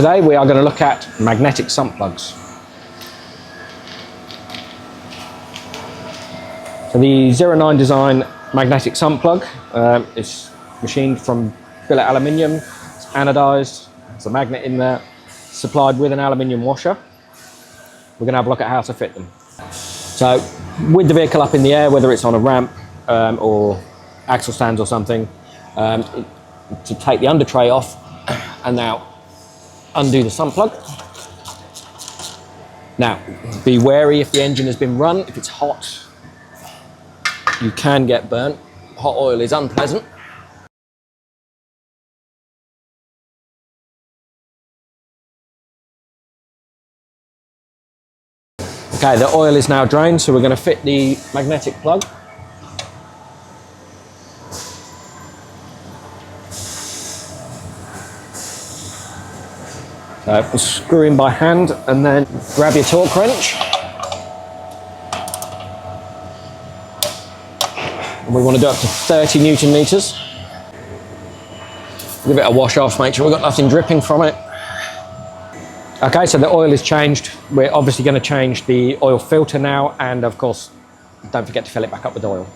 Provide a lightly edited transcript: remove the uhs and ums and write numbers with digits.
today we are going to look at magnetic sump plugs. So the 09Design magnetic sump plug is machined from billet aluminium, it's anodized, there's a magnet in there, supplied with an aluminium washer. We're going to have a look at how to fit them. So with the vehicle up in the air, whether it's on a ramp or axle stands or something, to take the under tray off and now undo the sump plug. Now be wary if the engine has been run. If it's hot, you can get burnt. Hot oil is unpleasant. Okay, the oil is now drained, so we're going to fit the magnetic plug. So screw in by hand and then grab your torque wrench. And we want to do up to 30 Newton meters. Give it a wash off, make sure we've got nothing dripping from it. Okay, so the oil is changed. We're obviously going to change the oil filter now, and of course, don't forget to fill it back up with oil.